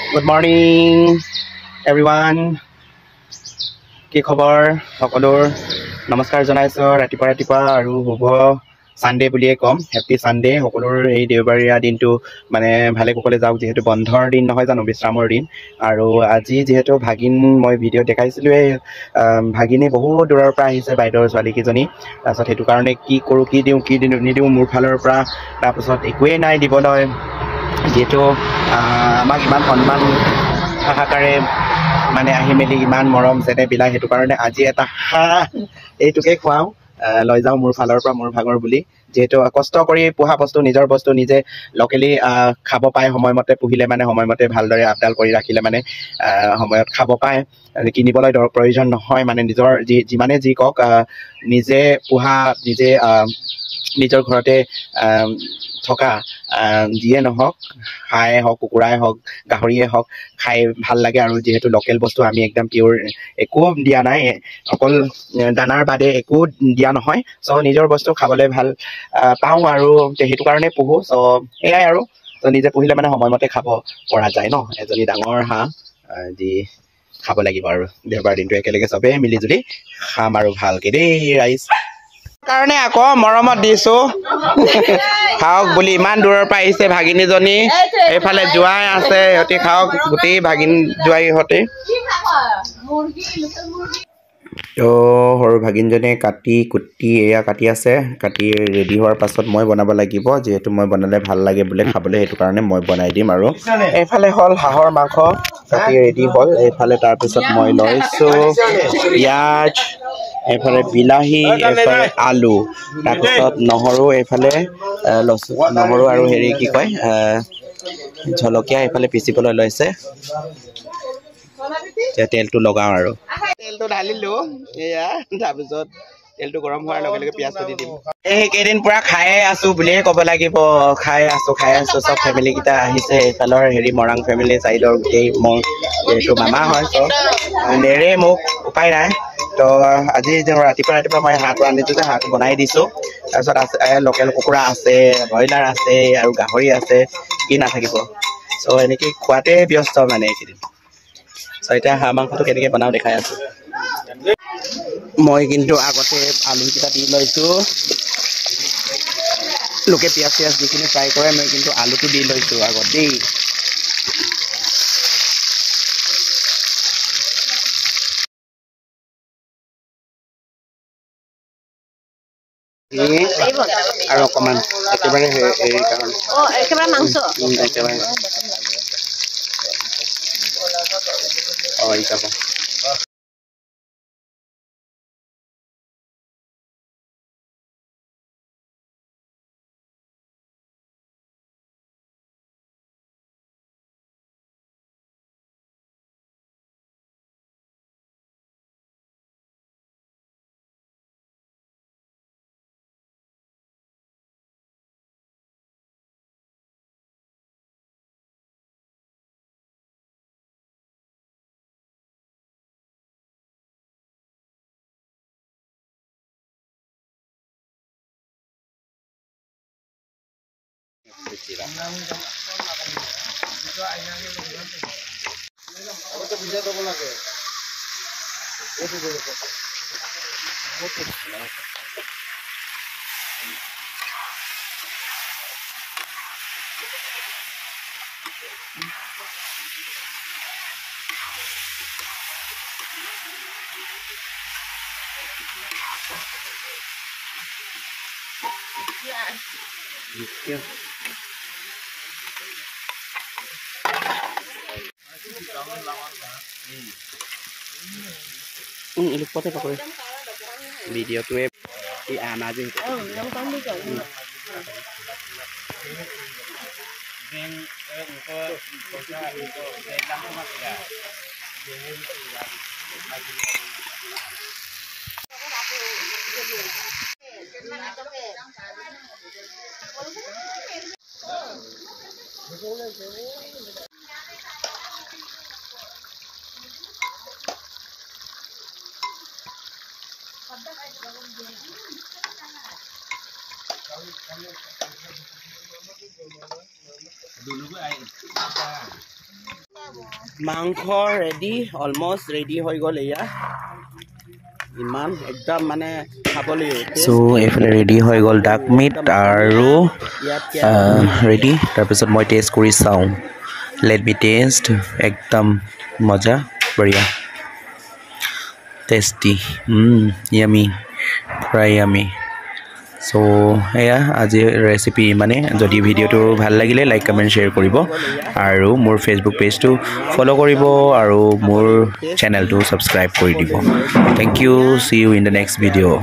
Good morning, everyone. কি খবৰ সকলোৰ নমস্কাৰ জনাইছো ৰাতিপুৱা আৰু শুভ সানডে বুলিয়ে কম হেপী সানডে সকলোৰ এই দেওবাৰীয়া দিনটো মানে ভালে কুশলে যাওক যিহেতু বন্ধৰ দিন নহয় জানো বিশ্ৰামৰ দিন আৰু আজি যিহেতু ভাগিন মই ভিডিঅ' দেখাইছিলোৱে ভাগিনী বহুত দূৰৰ পৰা আহিছে বাইদেউৰ ছোৱালীকেইজনী তাৰপিছত সেইটো কাৰণে কি কৰোঁ কি দিওঁ নিদিওঁ মোৰ ফালৰ পৰা তাৰপিছত একোৱেই নাই দিবলৈ যিহেতু আমাক ইমান সন্মান হাহাকাৰে মানে আহি মেলি ইমান মৰম যেনে বিলাক সেইটো কাৰণে আজি এটা হাঁহ এইটোকে খুৱাওঁ লৈ যাওঁ মোৰ ফালৰ পৰা মোৰ ভাগৰ বুলি যেহেতু কষ্ট কৰি পোহা বস্তু নিজৰ বস্তু নিজে লোকেলি খাব পায় সময়মতে পুহিলে মানে সময়মতে ভালদৰে আপডাল কৰি ৰাখিলে মানে সময়ত খাব পায় কিনিবলৈ প্ৰয়োজন নহয় মানে নিজৰ যিমানে যি কওক নিজে পোহা নিজে নিজৰ ঘৰতে থকা যিয়ে নহওক হাঁহে হওক কুকুৰাই হওক গাহৰিয়ে হওক খাই ভাল লাগে আৰু যিহেতু লোকেল বস্তু আমি একদম পিয়ৰ একো দিয়া নাই অকল দানাৰ বাদে একো দিয়া নহয় চ' নিজৰ বস্তু খাবলৈ ভাল পাওঁ আৰু সেইটো কাৰণে পুহো চ' এয়াই আৰু নিজে পুহিলে মানে সময়মতে খাব পৰা যায় ন এজনী ডাঙৰ হাঁহ যি খাব লাগিব আৰু দেওবাৰ দিনটো একেলগে চবেই মিলি জুলি খাম আৰু ভালকে দেই ৰাইজ কাৰণে আকৌ মৰমত দিছো খাওক বুলি ইমান দূৰৰ পৰা আহিছে ভাগিনীজনী এইফালে জোৱাই আছে সিহঁতি খাওক গোটেই ভাগিন জোৱাই ইহঁতে সৰু ভাগিনজনীয়ে কাটি কুটি এয়া কাটি আছে কাটি ৰেডি হোৱাৰ পাছত মই বনাব লাগিব যিহেতু মই বনালে ভাল লাগে বোলে খাবলৈ সেইটো কাৰণে মই বনাই দিম আৰু এইফালে হ'ল হাঁহৰ মাংস কাটি ৰেডি হ'ল এইফালে তাৰপিছত মই লৈছোঁ পিঁয়াজ এইফালে বিলাহী এইফালে আলু তাৰপিছত নহৰু এইফালে নহৰু আৰু হেৰি কি কয় জলকীয়া এইফালে পিচিবলৈ লৈছে তেলটো লগাওঁ আৰু তেলটো ঢালিলো এয়া তাৰপিছত তেলটো গৰম হোৱাৰ লগে লগে পিঁয়াজটো দি দিম এইকেইদিন পুৰা খায়ে আছো বুলিয়ে ক'ব লাগিব খাই আছো চব ফেমিলি কেইটা আহিছে এইফালৰ হেৰি মৰাং ফেমিলি চাইডৰ গোটেই মোৰ যিহেতু মামা হয় চব নেৰে মোক উপায় নাই তো আজি ৰাতিপুৱা মই হাঁহটো আনিছোঁ যে হাঁহটো বনাই দিছোঁ তাৰপিছত আছে লোকেল কুকুৰা আছে ব্ৰইলাৰ আছে আৰু গাহৰি আছে কি নাথাকিব চ' এনেকৈ খোৱাতে ব্যস্ত মানে এইকেইদিন চ' এতিয়া হাঁহ মাংসটো কেনেকৈ বনাওঁ দেখাই আছোঁ মই কিন্তু আগতে আলুকেইটা দি লৈছোঁ লোকে পিঁয়াজ চিয়াজ দি কিনে ফ্ৰাই কৰে মই কিন্তু আলুটো দি লৈছোঁ আগত দেই আৰু অকণমান একেবাৰে হেৰি কাৰণে একেবাৰে মাংস একেবাৰে যাব লুকতে পকৰে ভিডিঅ'টোৱে আনা যে মাংস ৰেডি অলমষ্ট ৰেডি হৈ গ'ল এয়া ইমান একদম মানে খাবলৈ সো এইফালে ৰেডি হৈ গ'ল ডাক মিট আৰু ৰেডি তাৰপিছত মই টেষ্ট কৰি চাওঁ লেট মি টেষ্ট একদম মজা বঢ়িয়া tasty yummy fry yummy so এয়া আজি ৰেচিপি মানে যদি ভিডিঅ'টো ভাল লাগিলে লাইক কমেণ্ট শ্বেয়াৰ কৰিব আৰু মোৰ ফেচবুক পেজটো ফ'ল' কৰিব আৰু মোৰ চেনেলটো ছাবস্ক্ৰাইব কৰি দিব thank you see you in the next video'